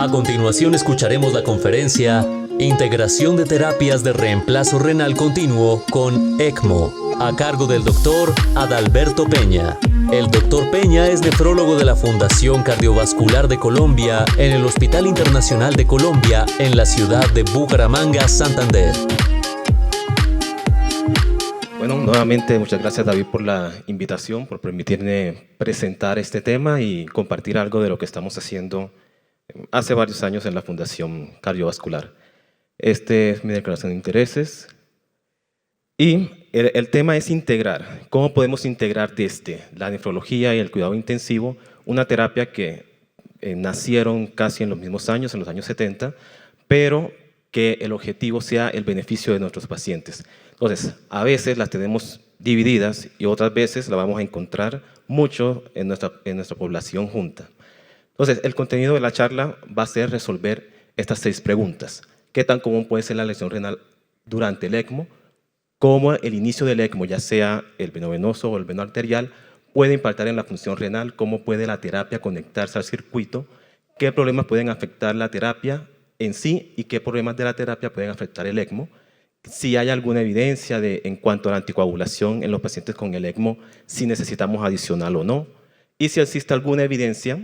A continuación escucharemos la conferencia Integración de terapias de reemplazo renal continuo con ECMO, a cargo del doctor Adalberto Peña. El doctor Peña es nefrólogo de la Fundación Cardiovascular de Colombia en el Hospital Internacional de Colombia en la ciudad de Bucaramanga, Santander. Bueno, nuevamente muchas gracias David por la invitación, por permitirme presentar este tema y compartir algo de lo que estamos haciendo hace varios años en la Fundación Cardiovascular. Este es mi declaración de intereses y el tema es integrar. ¿Cómo podemos integrar desde la nefrología y el cuidado intensivo una terapia que nacieron casi en los mismos años, en los años 70, pero que el objetivo sea el beneficio de nuestros pacientes? Entonces, a veces las tenemos divididas y otras veces la vamos a encontrar mucho en nuestra población junta. Entonces, el contenido de la charla va a ser resolver estas 6 preguntas. ¿Qué tan común puede ser la lesión renal durante el ECMO? ¿Cómo el inicio del ECMO, ya sea el venovenoso o el venoarterial, puede impactar en la función renal? ¿Cómo puede la terapia conectarse al circuito? ¿Qué problemas pueden afectar la terapia en sí y qué problemas de la terapia pueden afectar el ECMO? Si hay alguna evidencia en cuanto a la anticoagulación en los pacientes con el ECMO, si necesitamos adicional o no. Y si existe alguna evidencia,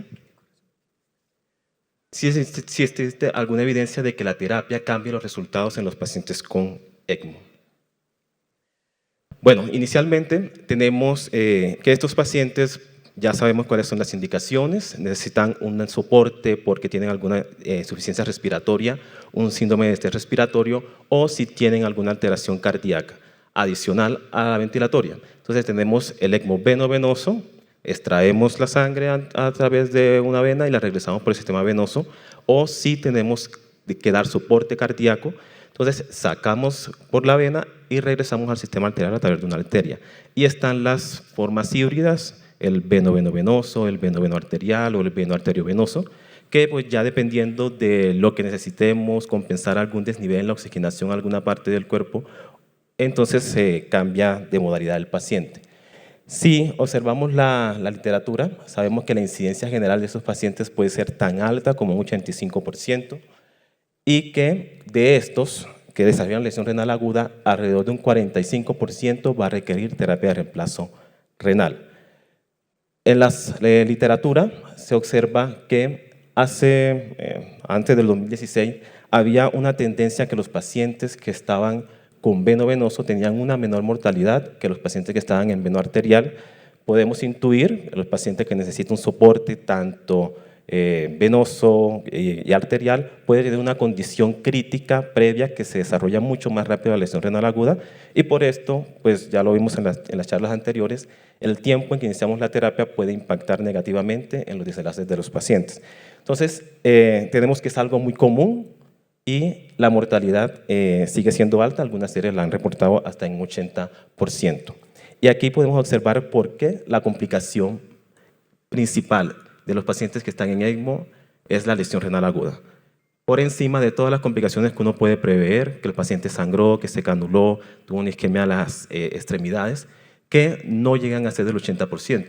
si existe alguna evidencia de que la terapia cambie los resultados en los pacientes con ECMO. Bueno, inicialmente tenemos que estos pacientes, ya sabemos cuáles son las indicaciones, necesitan un soporte porque tienen alguna insuficiencia respiratoria, un síndrome de estrés respiratorio o si tienen alguna alteración cardíaca adicional a la ventilatoria. Entonces tenemos el ECMO venovenoso, extraemos la sangre a través de una vena y la regresamos por el sistema venoso, o si tenemos que dar soporte cardíaco, entonces sacamos por la vena y regresamos al sistema arterial a través de una arteria. Y están las formas híbridas, el veno-veno-venoso, el veno-veno-arterial o el veno-arteriovenoso, que pues ya dependiendo de lo que necesitemos, compensar algún desnivel en la oxigenación a alguna parte del cuerpo, entonces se cambia de modalidad el paciente. Si observamos la literatura, sabemos que la incidencia general de esos pacientes puede ser tan alta como un 85% y que de estos que desarrollan lesión renal aguda, alrededor de un 45% va a requerir terapia de reemplazo renal. En la literatura se observa que antes del 2016 había una tendencia que los pacientes que estaban con veno-venoso tenían una menor mortalidad que los pacientes que estaban en veno-arterial. Podemos intuir que los pacientes que necesitan un soporte tanto venoso y arterial puede tener una condición crítica previa que se desarrolla mucho más rápido la lesión renal aguda y por esto, pues ya lo vimos en las charlas anteriores, el tiempo en que iniciamos la terapia puede impactar negativamente en los desenlaces de los pacientes. Entonces, tenemos que es algo muy común y la mortalidad sigue siendo alta, algunas series la han reportado hasta en 80%. Y aquí podemos observar por qué la complicación principal de los pacientes que están en ECMO es la lesión renal aguda. Por encima de todas las complicaciones que uno puede prever, que el paciente sangró, que se canuló, tuvo una isquemia a las extremidades, que no llegan a ser del 80%.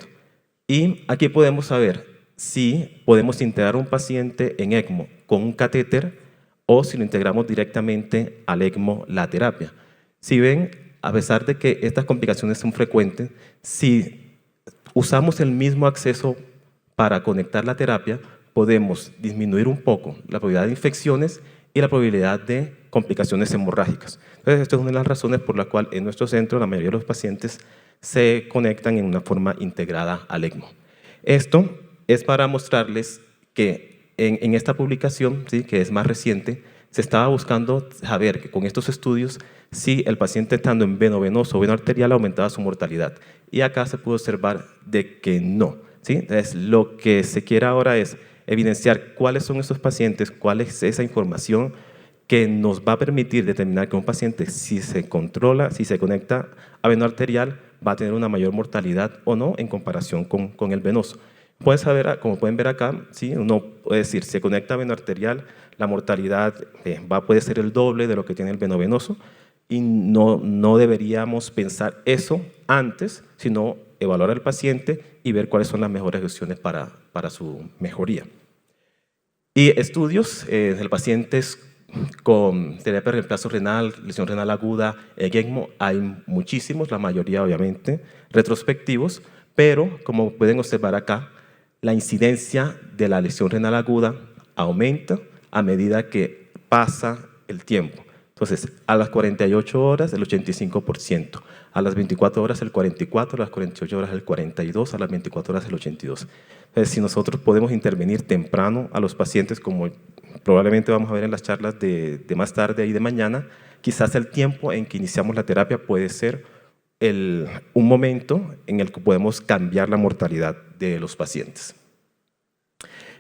Y aquí podemos saber si podemos integrar un paciente en ECMO con un catéter o si lo integramos directamente al ECMO la terapia. Si ven, a pesar de que estas complicaciones son frecuentes, si usamos el mismo acceso para conectar la terapia, podemos disminuir un poco la probabilidad de infecciones y la probabilidad de complicaciones hemorrágicas. Entonces, esto es una de las razones por la cual en nuestro centro la mayoría de los pacientes se conectan en una forma integrada al ECMO. Esto es para mostrarles que en esta publicación, ¿sí?, que es más reciente, se estaba buscando saber que con estos estudios si el paciente estando en veno-venoso o veno-arterial aumentaba su mortalidad. Y acá se pudo observar de que no, ¿sí? Entonces, lo que se quiere ahora es evidenciar cuáles son esos pacientes, cuál es esa información que nos va a permitir determinar que un paciente, si se controla, si se conecta a veno-arterial, va a tener una mayor mortalidad o no en comparación con el venoso. Como pueden ver acá, ¿sí?, uno puede decir, se conecta a veno-arterial, la mortalidad puede ser el doble de lo que tiene el veno-venoso y no deberíamos pensar eso antes, sino evaluar al paciente y ver cuáles son las mejores opciones para su mejoría. Y estudios de pacientes con terapia de reemplazo renal, lesión renal aguda, ECMO, hay muchísimos, la mayoría obviamente retrospectivos, pero como pueden observar acá, la incidencia de la lesión renal aguda aumenta a medida que pasa el tiempo. Entonces, a las 48 horas el 85%, a las 24 horas el 44%, a las 48 horas el 42%, a las 24 horas el 82%. Entonces, si nosotros podemos intervenir temprano a los pacientes, como probablemente vamos a ver en las charlas de más tarde y de mañana, quizás el tiempo en que iniciamos la terapia puede ser un momento en el que podemos cambiar la mortalidad de los pacientes.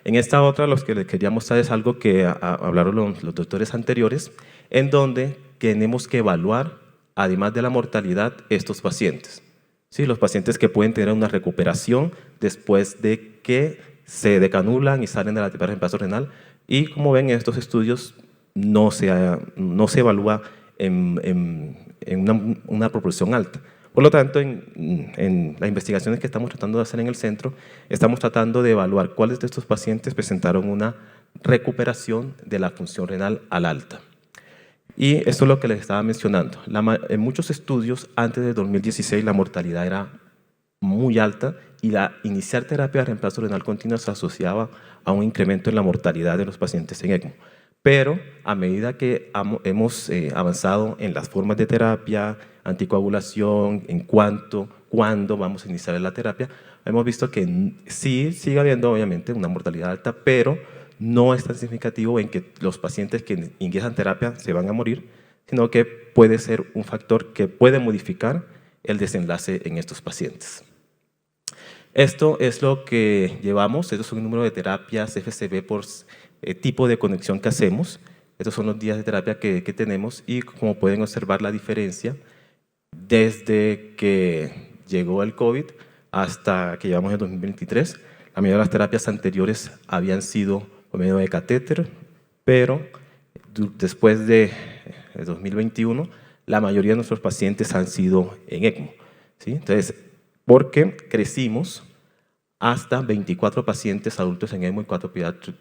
En esta otra, lo que les quería mostrar es algo que hablaron los doctores anteriores, en donde tenemos que evaluar, además de la mortalidad, estos pacientes. ¿Sí? Los pacientes que pueden tener una recuperación después de que se decanulan y salen de la terapia de reemplazo renal. Y como ven en estos estudios, no se evalúa en una proporción alta. Por lo tanto, en las investigaciones que estamos tratando de hacer en el centro, estamos tratando de evaluar cuáles de estos pacientes presentaron una recuperación de la función renal al alta. Y esto es lo que les estaba mencionando. En muchos estudios, antes de 2016, la mortalidad era muy alta y iniciar terapia de reemplazo renal continua se asociaba a un incremento en la mortalidad de los pacientes en ECMO. Pero a medida que hemos avanzado en las formas de terapia, anticoagulación, cuándo vamos a iniciar la terapia, hemos visto que sí sigue habiendo obviamente una mortalidad alta, pero no es tan significativo en que los pacientes que ingresan terapia se van a morir, sino que puede ser un factor que puede modificar el desenlace en estos pacientes. Esto es lo que llevamos, estos son el número de terapias FCB por tipo de conexión que hacemos. Estos son los días de terapia que tenemos y como pueden observar la diferencia desde que llegó el COVID hasta que llevamos el 2023. La mayoría de las terapias anteriores habían sido por medio de catéter, pero después de 2021 la mayoría de nuestros pacientes han sido en ECMO. ¿Sí? Entonces, porque crecimos hasta 24 pacientes adultos en ECMO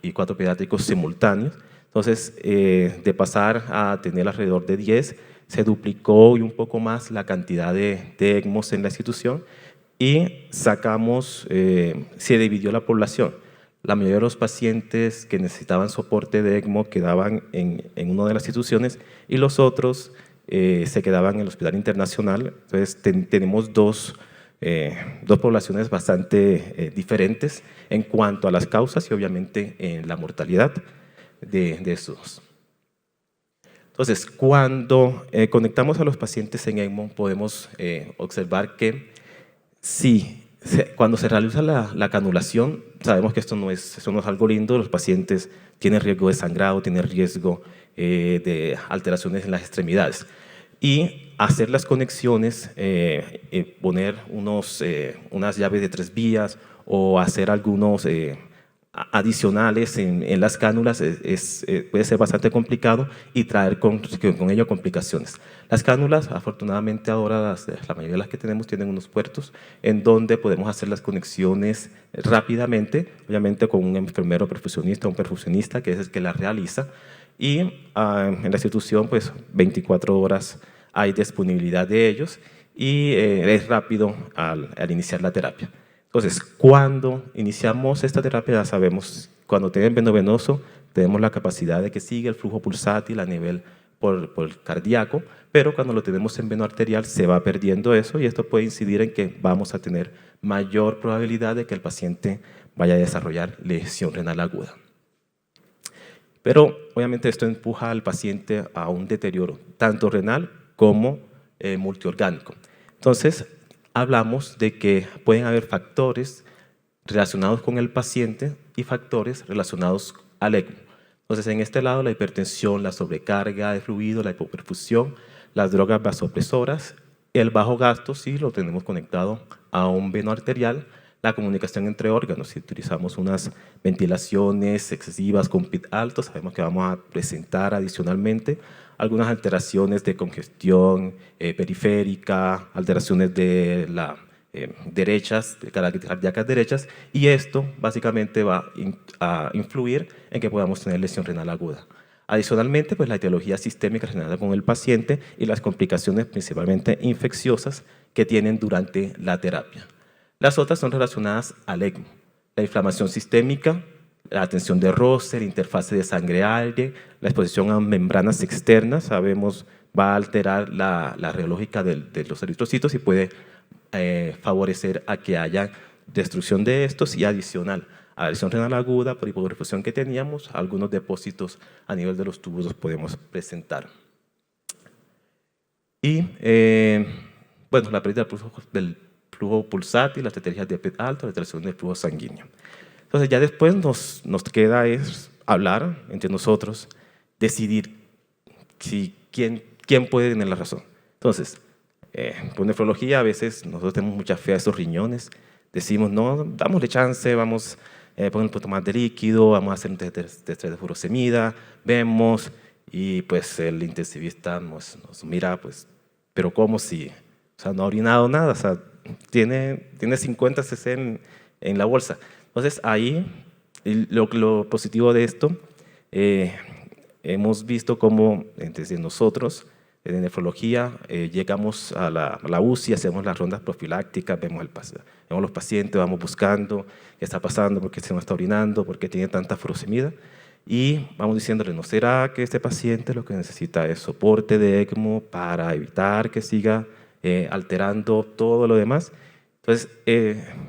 y 4 pediátricos simultáneos. Entonces, de pasar a tener alrededor de 10, se duplicó y un poco más la cantidad de ECMOs en la institución y se dividió la población. La mayoría de los pacientes que necesitaban soporte de ECMO quedaban en una de las instituciones y los otros se quedaban en el Hospital Internacional. Entonces, tenemos dos poblaciones bastante diferentes en cuanto a las causas y obviamente en la mortalidad de estos. Entonces, cuando conectamos a los pacientes en ECMO, podemos observar que cuando se realiza la canulación, sabemos que esto no es algo lindo, los pacientes tienen riesgo de sangrado, tienen riesgo de alteraciones en las extremidades. Y hacer las conexiones, poner unas llaves de 3 vías o hacer algunos adicionales en las cánulas puede ser bastante complicado y traer con ello complicaciones. Las cánulas, afortunadamente ahora la mayoría de las que tenemos tienen unos puertos en donde podemos hacer las conexiones rápidamente, obviamente con un enfermero perfusionista o un perfusionista que es el que las realiza. Y en la institución, pues 24 horas hay disponibilidad de ellos y es rápido al iniciar la terapia. Entonces, cuando iniciamos esta terapia, ya sabemos, cuando tienen veno venoso, tenemos la capacidad de que siga el flujo pulsátil a nivel por el cardíaco, pero cuando lo tenemos en veno arterial se va perdiendo eso y esto puede incidir en que vamos a tener mayor probabilidad de que el paciente vaya a desarrollar lesión renal aguda. Pero obviamente esto empuja al paciente a un deterioro, tanto renal como multiorgánico. Entonces, hablamos de que pueden haber factores relacionados con el paciente y factores relacionados al ECMO. Entonces, en este lado, la hipertensión, la sobrecarga de fluido, la hipoperfusión, las drogas vasopresoras, el bajo gasto, sí, lo tenemos conectado a un veno arterial, la comunicación entre órganos, si utilizamos unas ventilaciones excesivas con PIT alto, sabemos que vamos a presentar adicionalmente algunas alteraciones de congestión periférica, alteraciones de la derechas, cardíacas derechas, y esto básicamente va a influir en que podamos tener lesión renal aguda. Adicionalmente, pues la etiología sistémica relacionada con el paciente y las complicaciones principalmente infecciosas que tienen durante la terapia. Las otras son relacionadas al ECMO, la inflamación sistémica, la tensión de Russell, interfase de sangre-aire, la exposición a membranas externas, sabemos, va a alterar la reológica de los eritrocitos y puede favorecer a que haya destrucción de estos, y adicional a la lesión renal aguda por hipoperfusión que teníamos, algunos depósitos a nivel de los tubos los podemos presentar. Y bueno, la pérdida del flujo pulsátil, las estrategias de PET alto, la alteración del flujo sanguíneo. Entonces ya después nos queda es hablar entre nosotros, decidir quién puede tener la razón. Entonces, con nefrología a veces nosotros tenemos mucha fe a esos riñones, decimos, no, dámosle chance, vamos a poner un poco más de líquido, vamos a hacer un test de furosemida, vemos, y pues el intensivista nos mira, pues, pero ¿cómo si? O sea, no ha orinado nada, o sea, tiene 50 cc en la bolsa. Entonces, ahí, lo positivo de esto, hemos visto cómo desde nosotros, en nefrología, llegamos a la UCI, hacemos las rondas profilácticas, vemos los pacientes, vamos buscando qué está pasando, por qué se no está orinando, por qué tiene tanta furosemida, y vamos diciéndole, ¿no será que este paciente lo que necesita es soporte de ECMO para evitar que siga alterando todo lo demás? Entonces,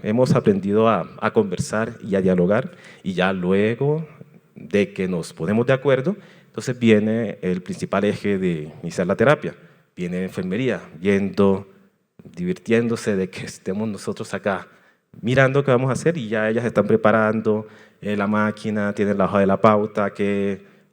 hemos aprendido a conversar y a dialogar, y ya luego de que nos ponemos de acuerdo, entonces viene el principal eje de iniciar la terapia. Viene la enfermería, divirtiéndose de que estemos nosotros acá mirando qué vamos a hacer, y ya ellas están preparando la máquina, tienen la hoja de la pauta,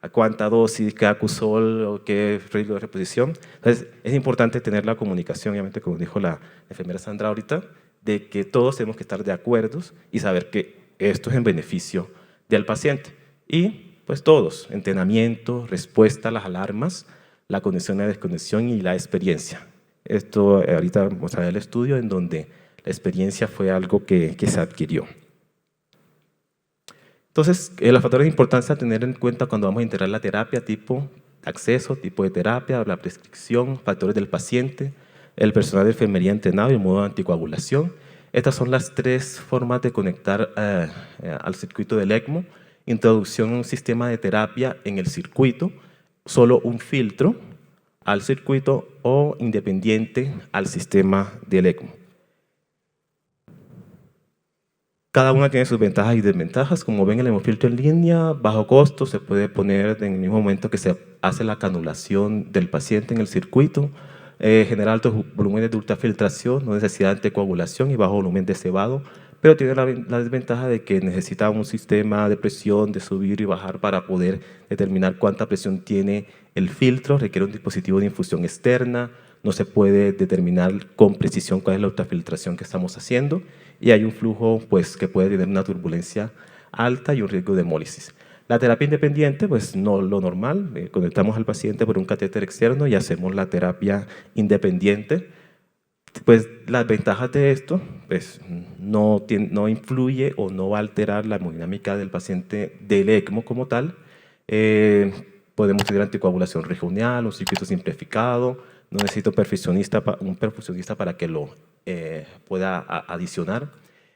a cuánta dosis, qué acusol o qué riesgo de reposición. Entonces, es importante tener la comunicación, obviamente, como dijo la enfermera Sandra ahorita, de que todos tenemos que estar de acuerdo y saber que esto es en beneficio del paciente. Y pues todos, entrenamiento, respuesta a las alarmas, la conexión y la desconexión y la experiencia. Esto ahorita mostraré el estudio en donde la experiencia fue algo que se adquirió. Entonces, los factores de importancia a tener en cuenta cuando vamos a integrar la terapia: tipo de acceso, tipo de terapia, la prescripción, factores del paciente, el personal de enfermería entrenado y el modo de anticoagulación. Estas son las tres formas de conectar al circuito del ECMO. Introducción a un sistema de terapia en el circuito, solo un filtro al circuito o independiente al sistema del ECMO. Cada una tiene sus ventajas y desventajas. Como ven, el hemofiltro en línea, bajo costo, se puede poner en el mismo momento que se hace la canulación del paciente en el circuito, genera altos volúmenes de ultrafiltración, no necesidad de anticoagulación y bajo volumen de cebado, pero tiene la desventaja de que necesita un sistema de presión, de subir y bajar para poder determinar cuánta presión tiene el filtro, requiere un dispositivo de infusión externa, no se puede determinar con precisión cuál es la ultrafiltración que estamos haciendo, y hay un flujo pues, que puede tener una turbulencia alta y un riesgo de hemólisis. La terapia independiente, pues no lo normal, conectamos al paciente por un catéter externo y hacemos la terapia independiente. Pues las ventajas de esto, pues no influye o no va a alterar la hemodinámica del paciente del ECMO como tal. Podemos tener anticoagulación regional, un circuito simplificado, no necesito un perfusionista para que lo pueda adicionar.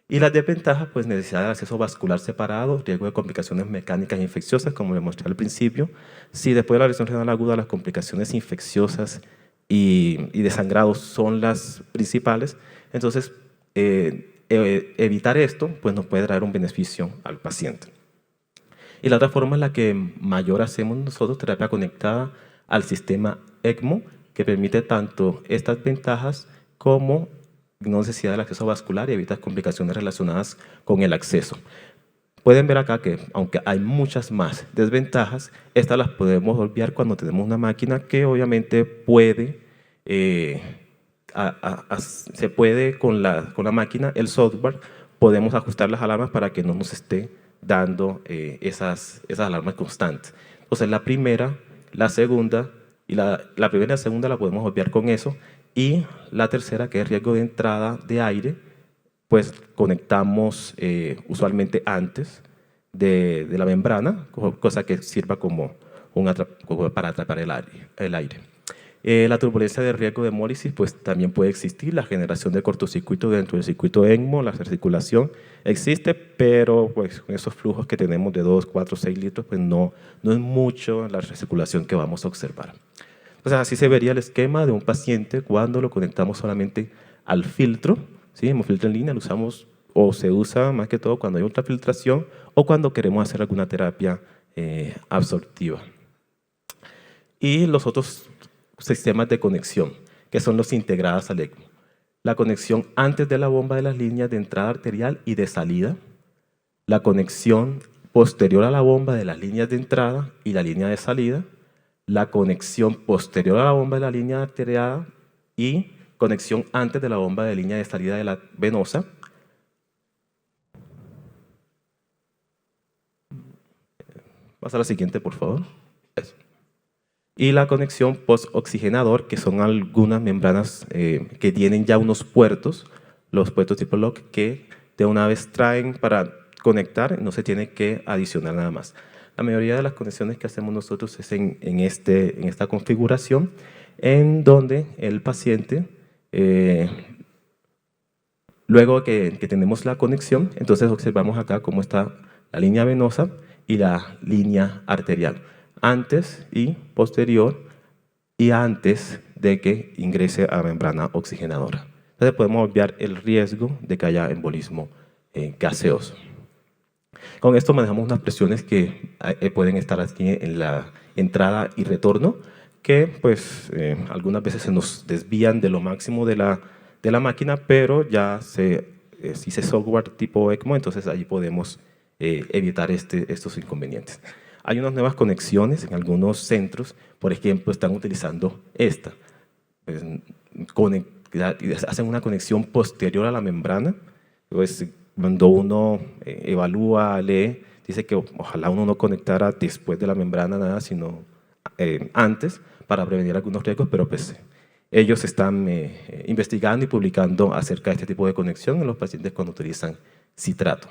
Y las desventajas, pues necesidad de acceso vascular separado, riesgo de complicaciones mecánicas e infecciosas, como le mostré al principio. Si después de la lesión renal aguda las complicaciones infecciosas y de sangrado son las principales, entonces evitar esto pues nos puede traer un beneficio al paciente. Y la otra forma en la que mayor hacemos nosotros terapia conectada al sistema ECMO, que permite tanto estas ventajas como no necesidad del acceso vascular y evita complicaciones relacionadas con el acceso. Pueden ver acá que, aunque hay muchas más desventajas, estas las podemos obviar cuando tenemos una máquina que obviamente puede, se puede con la máquina, el software, podemos ajustar las alarmas para que no nos esté dando esas alarmas constantes. Entonces la primera, la segunda, y la primera y la segunda la podemos obviar con eso, Y la tercera, que es riesgo de entrada de aire, pues conectamos usualmente antes de la membrana, cosa que sirva como para atrapar el aire. La turbulencia de riesgo de hemólisis pues también puede existir, la generación de cortocircuito dentro del circuito ECMO, la recirculación existe, pero pues con esos flujos que tenemos de 2, 4, 6 litros, pues no es mucho la recirculación que vamos a observar. Entonces así se vería el esquema de un paciente cuando lo conectamos solamente al filtro, ¿sí? Hemofiltro en línea lo usamos o se usa más que todo cuando hay ultrafiltración o cuando queremos hacer alguna terapia absortiva. Y los otros sistemas de conexión, que son los integrados al ECMO. La conexión antes de la bomba de las líneas de entrada arterial y de salida, la conexión posterior a la bomba de las líneas de entrada y la línea de salida, la conexión posterior a la bomba de la línea arterial y conexión antes de la bomba de línea de salida de la venosa. Pasa a la siguiente, por favor. Eso. Y la conexión post-oxigenador, que son algunas membranas que tienen ya unos puertos, los puertos tipo lock, que de una vez traen para conectar, no se tiene que adicionar nada más. La mayoría de las conexiones que hacemos nosotros es en esta configuración, en donde el paciente, luego que tenemos la conexión, entonces observamos acá cómo está la línea venosa y la línea arterial, antes y posterior y antes de que ingrese a la membrana oxigenadora. Entonces podemos obviar el riesgo de que haya embolismo gaseoso. Con esto manejamos unas presiones que pueden estar aquí en la entrada y retorno, que pues algunas veces se nos desvían de lo máximo de la máquina, pero ya si se software tipo ECMO, entonces allí podemos evitar estos inconvenientes. Hay unas nuevas conexiones en algunos centros, por ejemplo, están utilizando esta. Pues, hacen una conexión posterior a la membrana, pues cuando uno evalúa, lee, dice que ojalá uno no conectara después de la membrana nada, sino antes, para prevenir algunos riesgos, pero pues ellos están investigando y publicando acerca de este tipo de conexión en los pacientes cuando utilizan citrato.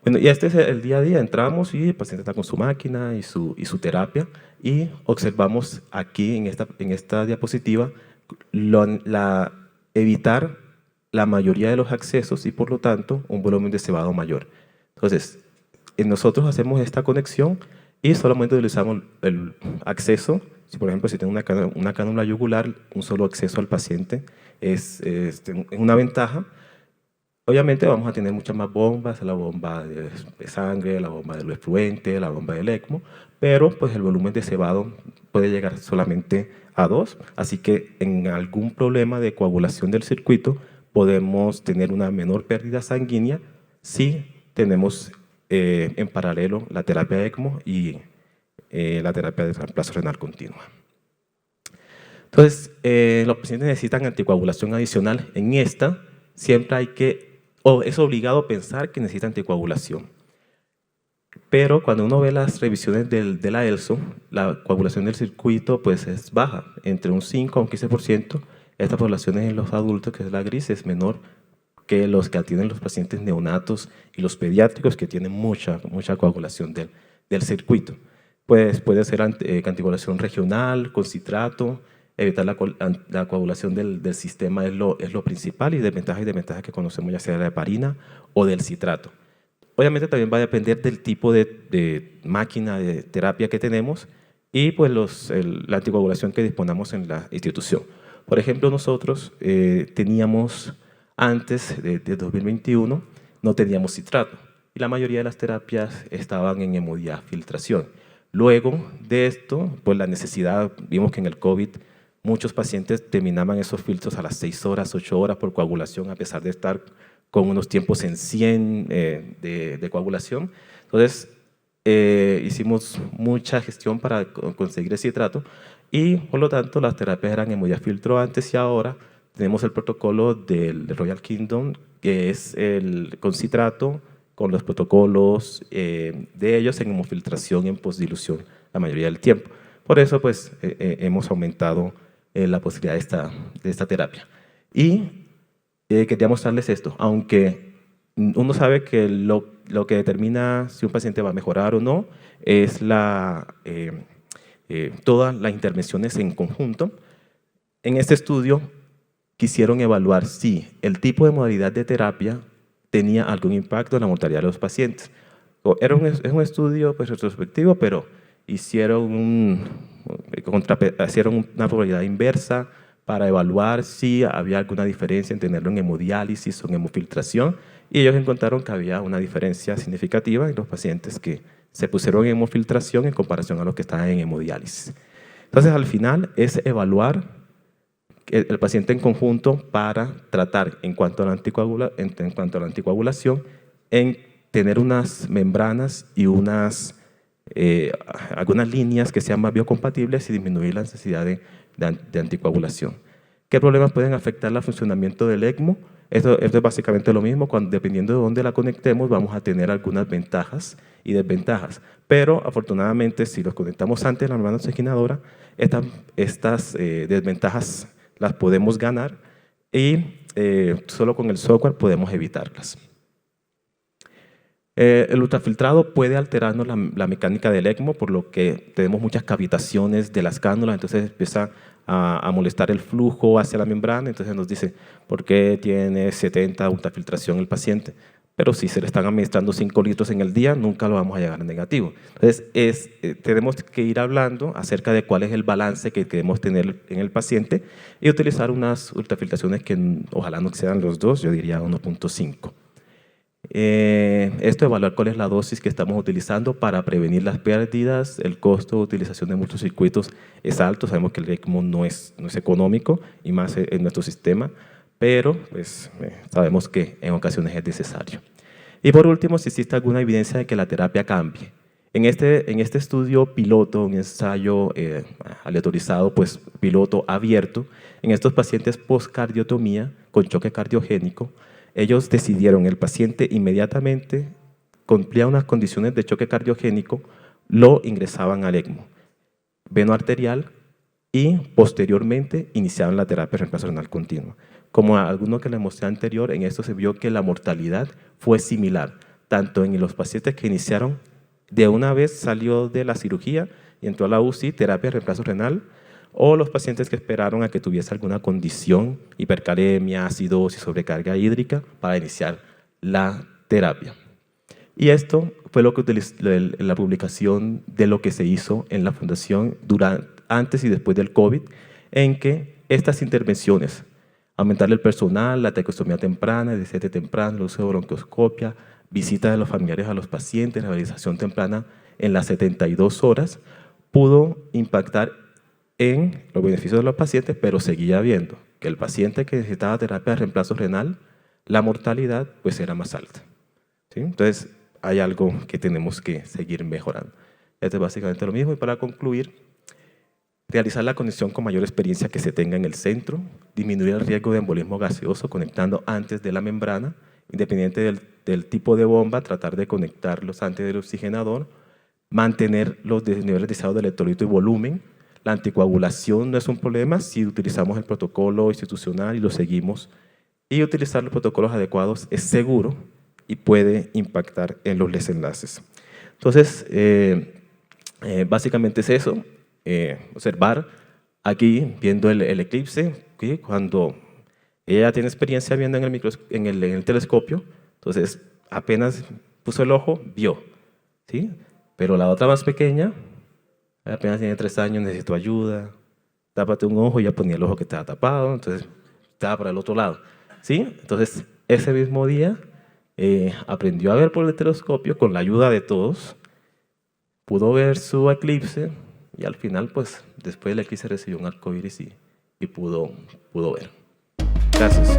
Bueno, y este es el día a día. Entramos y el paciente está con su máquina y su terapia y observamos aquí en esta diapositiva evitar la mayoría de los accesos y por lo tanto un volumen de cebado mayor. Entonces, nosotros hacemos esta conexión y solamente utilizamos el acceso. Si por ejemplo si tengo una cánula yugular, un solo acceso al paciente es una ventaja. Obviamente vamos a tener muchas más bombas, la bomba de sangre, la bomba del efluente, la bomba del ECMO, pero pues el volumen de cebado puede llegar solamente a 2, así que en algún problema de coagulación del circuito podemos tener una menor pérdida sanguínea si tenemos en paralelo la terapia ECMO y la terapia de reemplazo renal continua. Entonces, los pacientes necesitan anticoagulación adicional. En esta siempre es obligado pensar que necesita anticoagulación. Pero cuando uno ve las revisiones de la ELSO, la coagulación del circuito pues es baja, entre un 5 a un 15%. Estas poblaciones en los adultos, que es la gris, es menor que los que tienen los pacientes neonatos y los pediátricos, que tienen mucha coagulación del circuito. Pues puede ser anticoagulación regional, con citrato, evitar la coagulación del sistema es lo principal, y desventajas que conocemos ya sea de la heparina o del citrato. Obviamente también va a depender del tipo de máquina de terapia que tenemos y pues la anticoagulación que disponamos en la institución. Por ejemplo, nosotros teníamos antes de 2021, no teníamos citrato y la mayoría de las terapias estaban en hemodiafiltración. Luego de esto, pues la necesidad, vimos que en el COVID muchos pacientes terminaban esos filtros a las 6 horas, 8 horas por coagulación, a pesar de estar con unos tiempos en 100 de coagulación. Entonces, hicimos mucha gestión para conseguir el citrato y, por lo tanto, las terapias eran hemodiafiltro antes y ahora tenemos el protocolo del Royal Kingdom, que es con citrato, con los protocolos de ellos en hemofiltración y en postdilución la mayoría del tiempo. Por eso, pues, hemos aumentado la posibilidad de esta terapia. Y quería mostrarles esto, aunque uno sabe que lo que determina si un paciente va a mejorar o no es todas las intervenciones en conjunto. En este estudio quisieron evaluar si el tipo de modalidad de terapia tenía algún impacto en la mortalidad de los pacientes. Es un estudio pues, retrospectivo, pero hicieron una probabilidad inversa para evaluar si había alguna diferencia en tenerlo en hemodiálisis o en hemofiltración, y ellos encontraron que había una diferencia significativa en los pacientes que se pusieron en hemofiltración en comparación a los que estaban en hemodiálisis. Entonces, al final, es evaluar el paciente en conjunto para tratar en cuanto a la anticoagulación, en tener unas membranas y algunas líneas que sean más biocompatibles y disminuir la necesidad de anticoagulación. ¿Qué problemas pueden afectar el funcionamiento del ECMO? Esto es básicamente lo mismo. dependiendo de dónde la conectemos, vamos a tener algunas ventajas y desventajas. Pero, afortunadamente, si los conectamos antes de la membrana oxigenadora, estas desventajas las podemos ganar y solo con el software podemos evitarlas. El ultrafiltrado puede alterarnos la mecánica del ECMO, por lo que tenemos muchas cavitaciones de las cánulas, entonces empieza a molestar el flujo hacia la membrana, entonces nos dice, ¿por qué tiene 70 ultrafiltración el paciente? Pero si se le están administrando 5 litros en el día, nunca lo vamos a llegar a negativo. Entonces, tenemos que ir hablando acerca de cuál es el balance que queremos tener en el paciente y utilizar unas ultrafiltraciones que ojalá no sean los 2, yo diría 1.5. Esto, evaluar cuál es la dosis que estamos utilizando para prevenir las pérdidas. El costo de utilización de muchos circuitos es alto, sabemos que el ECMO no es económico y más en nuestro sistema, pero pues, sabemos que en ocasiones es necesario. Y por último, si existe alguna evidencia de que la terapia cambie. En este estudio piloto, un ensayo aleatorizado, pues piloto abierto, en estos pacientes postcardiotomía con choque cardiogénico, ellos decidieron, el paciente inmediatamente cumplía unas condiciones de choque cardiogénico, lo ingresaban al ECMO, veno arterial, y posteriormente iniciaban la terapia de reemplazo renal continuo. Como a alguno que les mostré anterior, en esto se vio que la mortalidad fue similar, tanto en los pacientes que iniciaron de una vez salió de la cirugía y entró a la UCI, terapia de reemplazo renal, o los pacientes que esperaron a que tuviese alguna condición, hipercalemia, acidosis, sobrecarga hídrica, para iniciar la terapia. Y esto fue lo que utilizó la publicación de lo que se hizo en la fundación antes y después del COVID, en que estas intervenciones, aumentar el personal, la traqueostomía temprana, el DCT temprano, el uso de bronquioscopia, visita de los familiares a los pacientes, rehabilitación temprana en las 72 horas, pudo impactar en los beneficios de los pacientes, pero seguía viendo que el paciente que necesitaba terapia de reemplazo renal, la mortalidad pues era más alta. ¿Sí? Entonces, hay algo que tenemos que seguir mejorando. Esto es básicamente lo mismo. Y para concluir, realizar la conexión con mayor experiencia que se tenga en el centro, disminuir el riesgo de embolismo gaseoso conectando antes de la membrana, independiente del tipo de bomba, tratar de conectarlos antes del oxigenador, mantener los niveles deseados de electrolito y volumen. La anticoagulación no es un problema si utilizamos el protocolo institucional y lo seguimos. Y utilizar los protocolos adecuados es seguro y puede impactar en los desenlaces. Entonces, básicamente es eso. Observar aquí, viendo el eclipse, ¿sí? Cuando ella tiene experiencia viendo en el telescopio, entonces apenas puso el ojo, vio. ¿Sí? Pero la otra más pequeña, apenas tiene 3 años, necesitó ayuda, tápate un ojo, y ya ponía el ojo que estaba tapado, entonces estaba para el otro lado. ¿Sí? Entonces, ese mismo día aprendió a ver por el telescopio con la ayuda de todos, pudo ver su eclipse y al final, pues, después del eclipse recibió un arco iris y pudo ver. Gracias.